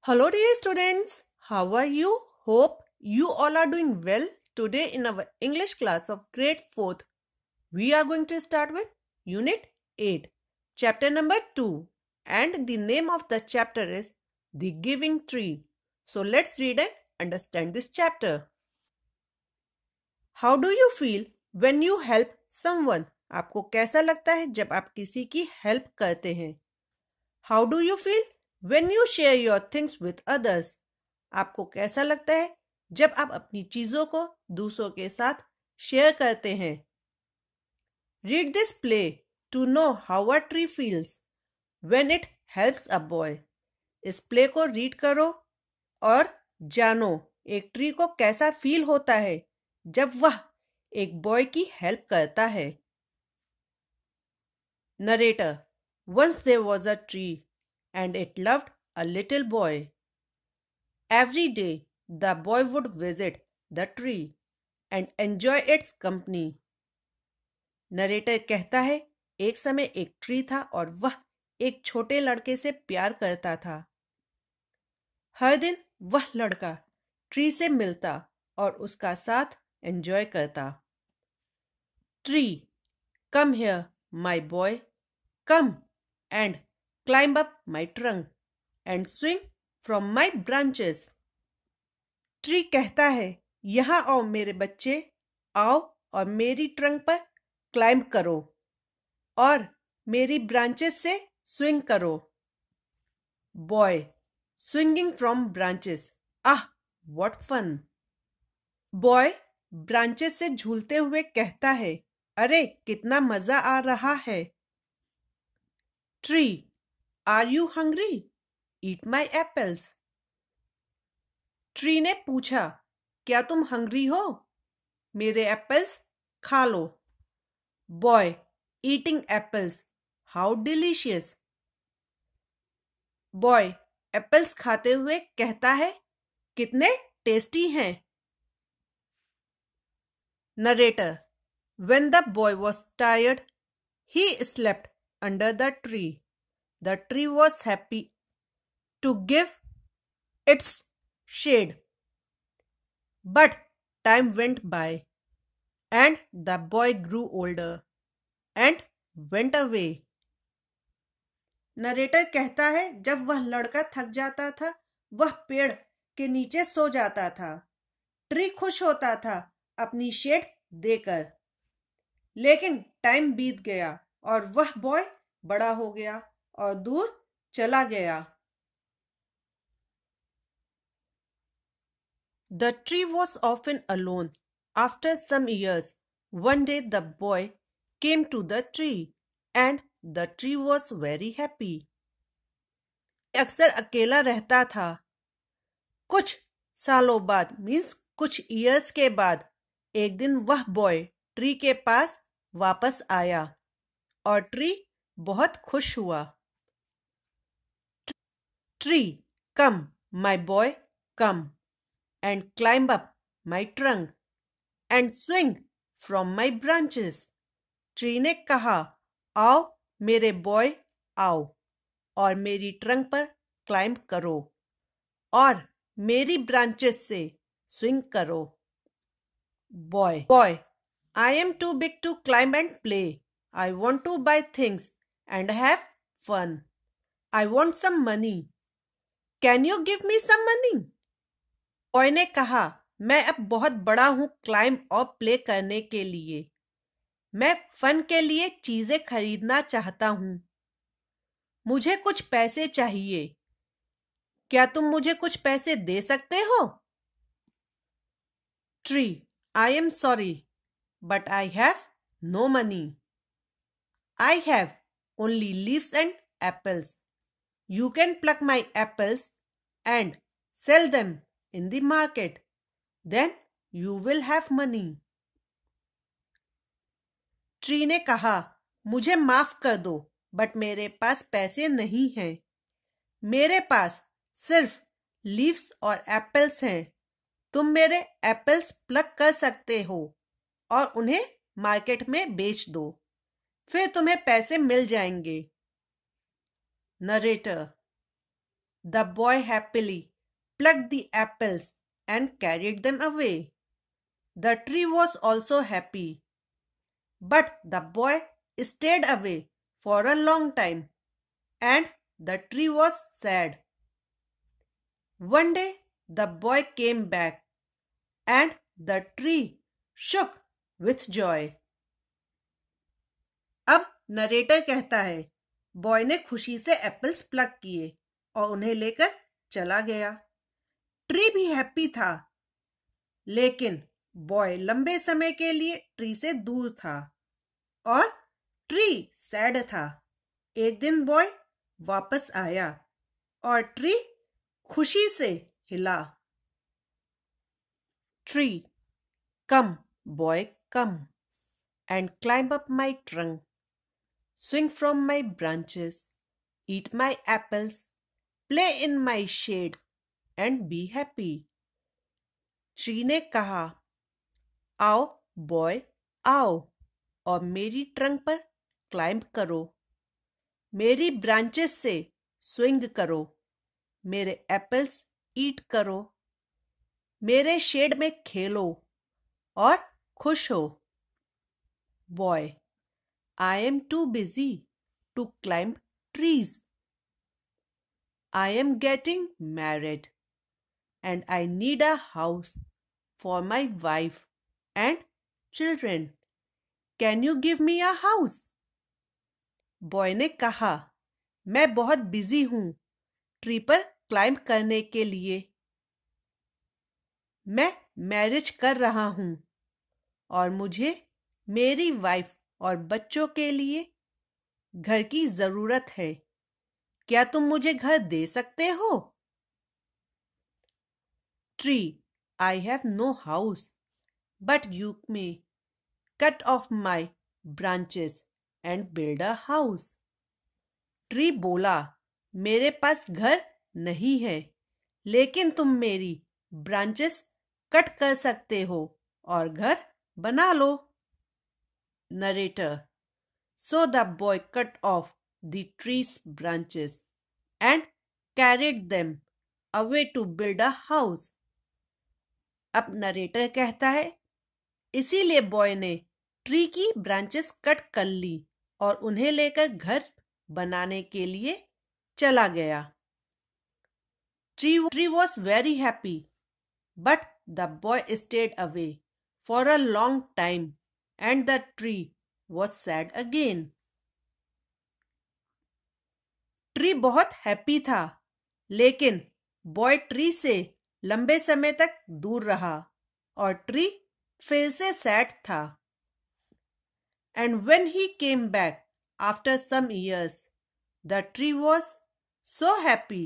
Hello, dear students. How are you? Hope you all are doing well. Today, in our English class of grade 4th, we are going to start with Unit 8, chapter number 2. And the name of the chapter is The Giving Tree. So, let's read and understand this chapter. How do you feel when you help someone? आपको कैसा लगता है जब आप किसी की help करते हैं? How do you feel when you share your things with others? आपको कैसा लगता है जब आप अपनी चीजों को दूसरों के साथ शेयर करते हैं? Read this play to know how a tree feels when it helps a boy. इस प्ले को रीड करो और जानो एक ट्री को कैसा फील होता है जब वह एक बॉय की हेल्प करता है. Narrator. Once there was a tree, and it loved a little boy. Every day, the boy would visit the tree and enjoy its company. Narrator कहता है, एक समय एक ट्री था और वह एक छोटे लड़के से प्यार करता था. हर दिन वह लड़का ट्री से मिलता और उसका साथ एंजॉय करता. Tree, come here my boy, come and climb up my trunk and swing from my branches. Tree कहता है, यहाँ आओ मेरे बच्चे, आओ और मेरी ट्रंक पर क्लाइंब करो और मेरी ब्रांचेस से स्विंग करो. Boy, swinging from branches, ah what fun. Boy branches से झूलते हुए कहता है, अरे कितना मजा आ रहा है. Tree, are you hungry? Eat my apples. Tree ने पूछा, क्या तुम हंग्री हो? मेरे एप्पल्स खा लो. Boy, eating apples, how delicious. Boy apples खाते हुए कहता है, कितने टेस्टी हैं. Narrator. When the boy was tired, he slept under the tree. The tree was happy to give its shade. But time went by, and the boy grew older and went away. Narrator कहता है, जब वह लड़का थक जाता था, वह पेड़ के नीचे सो जाता था. ट्री खुश होता था अपनी शेड देकर. लेकिन टाइम बीत गया और वह बॉय बड़ा हो गया और दूर चला गया. The tree was often alone. After some years, one day the boy came to the tree and the tree was very happy. अक्सर अकेला रहता था. कुछ सालों बाद मीन्स कुछ ईयर्स के बाद एक दिन वह बॉय ट्री के पास वापस आया और ट्री बहुत खुश हुआ. Tree, come my boy, come and climb up my trunk and swing from my branches. Tree ने कहा, आओ मेरे बॉय, आओ और मेरी ट्रंक पर क्लाइंब करो और मेरी ब्रांचेस से स्विंग करो. Boy, I am too big to climb and play. I want to buy things and have fun. I want some money. Can you give me some money? Boy ने कहा, मैं अब बहुत बड़ा हूँ क्लाइंब और प्ले करने के लिए. मैं फन के लिए चीजें खरीदना चाहता हूँ. मुझे कुछ पैसे चाहिए. क्या तुम मुझे कुछ पैसे दे सकते हो? Tree, I am sorry, but I have no money. I have only leaves and apples. You can pluck my apples and sell them in the market. Then you will have money. Tree ने कहा, मुझे माफ कर दो, but मेरे पास पैसे नहीं हैं. मेरे पास सिर्फ लीव्स और एप्पल्स हैं. तुम मेरे एप्पल्स प्लक कर सकते हो और उन्हें मार्केट में बेच दो, फिर तुम्हें पैसे मिल जाएंगे. Narrator. The boy happily plucked the apples and carried them away. The tree was also happy, but the boy stayed away for a long time, and the tree was sad. One day the boy came back, and the tree shook with joy. अब narrator कहता है, boy ने खुशी से apples plug किए और उन्हें लेकर चला गया। ट्री भी हैप्पी था, लेकिन बॉय लंबे समय के लिए ट्री से दूर था और ट्री सैड था। एक दिन बॉय वापस आया और ट्री खुशी से हिला। Tree, come boy come and climb up my trunk, swing from my branches, eat my apples, play in my shade and be happy. Tree ने कहा, आओ बॉय आओ और मेरी ट्रंक पर क्लाइंब करो, मेरी ब्रांचेस से स्विंग करो, मेरे एप्पल्स ईट करो, मेरे शेड में खेलो और खुश हो। Boy, I am too busy to climb trees. I am getting married and I need a house for my wife and children. Can you give me a house? Boy ने कहा, मैं बहुत बिजी हूँ tree पर climb करने के लिए। मैं मैरिज कर रहा हूँ और मुझे मेरी वाइफ और बच्चों के लिए घर की जरूरत है। क्या तुम मुझे घर दे सकते हो? Tree, I have no house, but you may cut off my branches and build a house. Tree बोला, मेरे पास घर नहीं है, लेकिन तुम मेरी ब्रांचेस कट कर सकते हो और घर बना लो। Narrator. So the boy cut off the tree's branches and carried them away to build a house. अब नरेटर कहता है, इसीलिए बॉय ने ट्री की ब्रांचेस कट कर ली और उन्हें लेकर घर बनाने के लिए चला गया। Tree was very happy, but the boy stayed away for a long time and the tree was sad again. Tree बहुत हैप्पी था, लेकिन बॉय ट्री से लंबे समय तक दूर रहा और ट्री फिर से सैड था। And when he came back after some years, the tree was so happy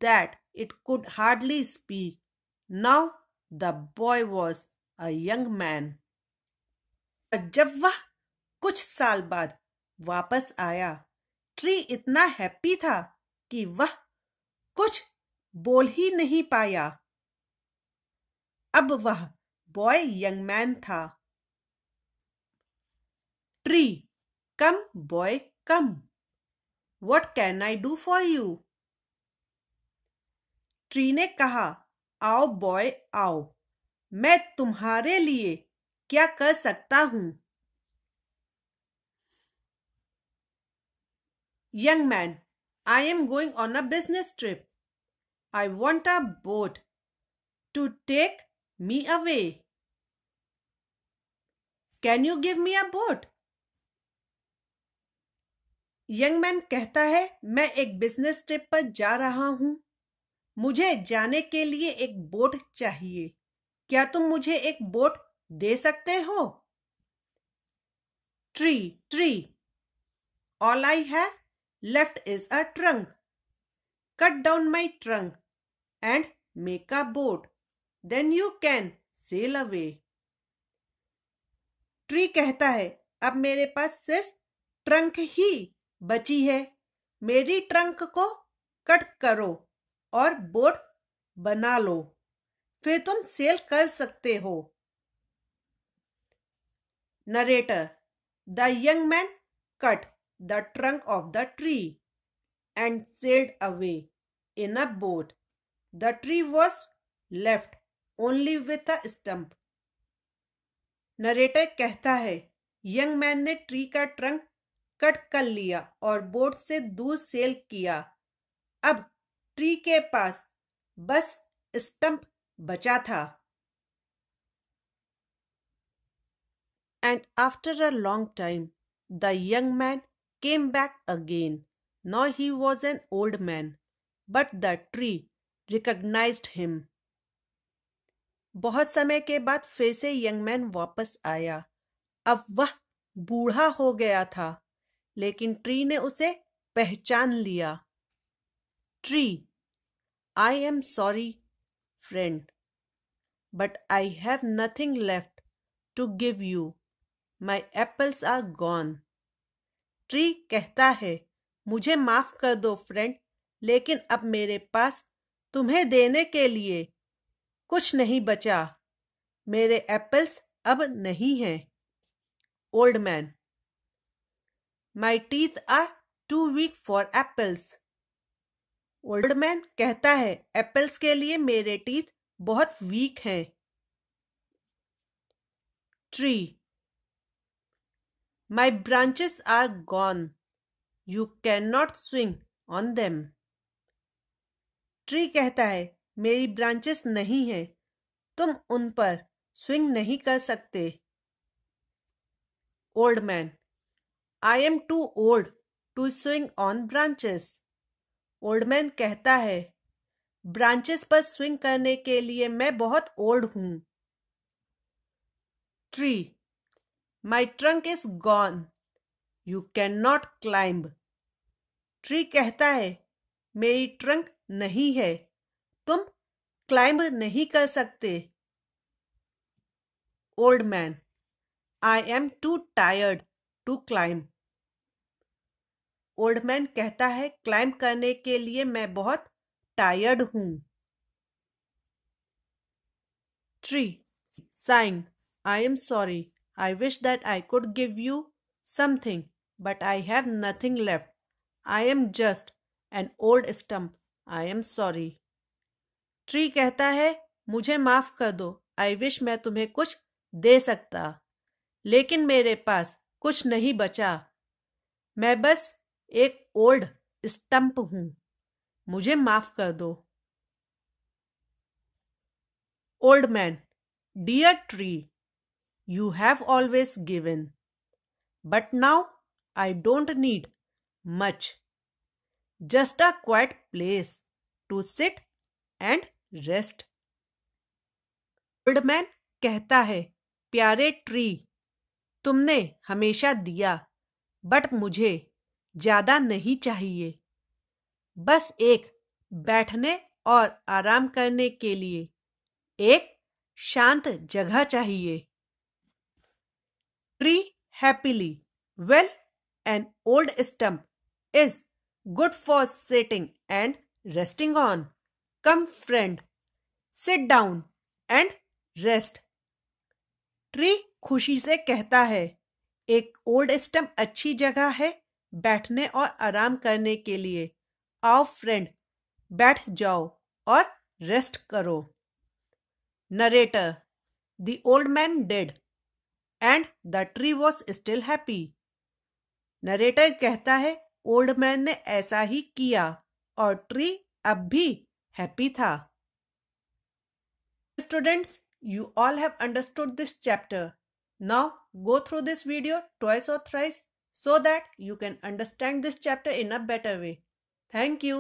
that it could hardly speak. Now the boy was a young man. जब वह कुछ साल बाद वापस आया, ट्री इतना हैप्पी था कि वह कुछ बोल ही नहीं पाया। अब वह बॉय यंग मैन था। Tree, come boy come, what can I do for you? Tree ने कहा, आओ बॉय आओ, मैं तुम्हारे लिए क्या कर सकता हूं? Young man, I am going on a business trip. I want a boat to take me away. Can you give me a boat? Young man कहता है, मैं एक बिजनेस ट्रिप पर जा रहा हूं, मुझे जाने के लिए एक बोट चाहिए। क्या तुम मुझे एक बोट दे सकते हो? Tree, all I have left is a trunk. Cut down my trunk and make a boat. Then you can sail away. Tree कहता है, अब मेरे पास सिर्फ ट्रंक ही बची है। मेरी ट्रंक को कट करो और बोट बना लो, फिर तुम सेल कर सकते हो। Narrator. The young man cut the trunk of the tree and sailed away in a boat. The tree was left only with a stump. Narrator कहता है, यंग मैन ने ट्री का ट्रंक कट कर लिया और बोट से दूर cell किया। अब ट्री के पास बस स्टंप बचा था। And after a long time, the young man came back again. Now he was an old man, but the tree recognized him. बहुत समय के बाद फिर से यंग मैन वापस आया। अब वह बूढ़ा हो गया था, लेकिन ट्री ने उसे पहचान लिया। Tree, I am sorry, friend, but I have nothing left to give you. My apples are gone. Tree कहता है, मुझे माफ कर दो फ्रेंड, लेकिन अब मेरे पास तुम्हें देने के लिए कुछ नहीं बचा। मेरे एप्पल्स अब नहीं हैं। Old man, my teeth are too weak for apples. Old man कहता है, एप्पल्स के लिए मेरे टीथ बहुत वीक हैं। Tree, my branches are gone, you can not swing on them. Tree कहता है, मेरी ब्रांचेस नहीं है, तुम उन पर स्विंग नहीं कर सकते। Old man, I am too old to swing on branches. Old man कहता है, ब्रांचेस पर स्विंग करने के लिए मैं बहुत ओल्ड हूं। Tree, my trunk is gone, you can not climb. Tree कहता है, मेरी ट्रंक नहीं है, तुम क्लाइंब नहीं कर सकते। Old man, I am too tired to climb. Old man कहता है, क्लाइंब करने के लिए मैं बहुत टायर्ड हूं। Tree, saying, I am sorry, I wish that I could give you something, but I have nothing left. I am just an old stump, I am sorry. Tree कहता है, मुझे माफ कर दो, आई विश मैं तुम्हें कुछ दे सकता, लेकिन मेरे पास कुछ नहीं बचा। मैं बस एक ओल्ड स्टंप हूं, मुझे माफ कर दो। Old man, dear tree, you have always given, but now I don't need much, just a quiet place to sit and rest. Old man कहता है, प्यारे ट्री, तुमने हमेशा दिया, बट मुझे ज्यादा नहीं चाहिए। बस एक बैठने और आराम करने के लिए एक शांत जगह चाहिए। Tree happily, well, an old stump is good for sitting and resting on. Come friend, sit down and rest. Tree खुशी से कहता है, एक ओल्ड स्टंप अच्छी जगह है बैठने और आराम करने के लिए। आओ फ्रेंड, बैठ जाओ और रेस्ट करो। Narrator, the old man dead and the tree was still happy. Narrator कहता है, ओल्ड मैन ने ऐसा ही किया और ट्री अब भी हैप्पी था। Students, you all have understood this chapter. Now go through this video twice or thrice so that you can understand this chapter in a better way. Thank you.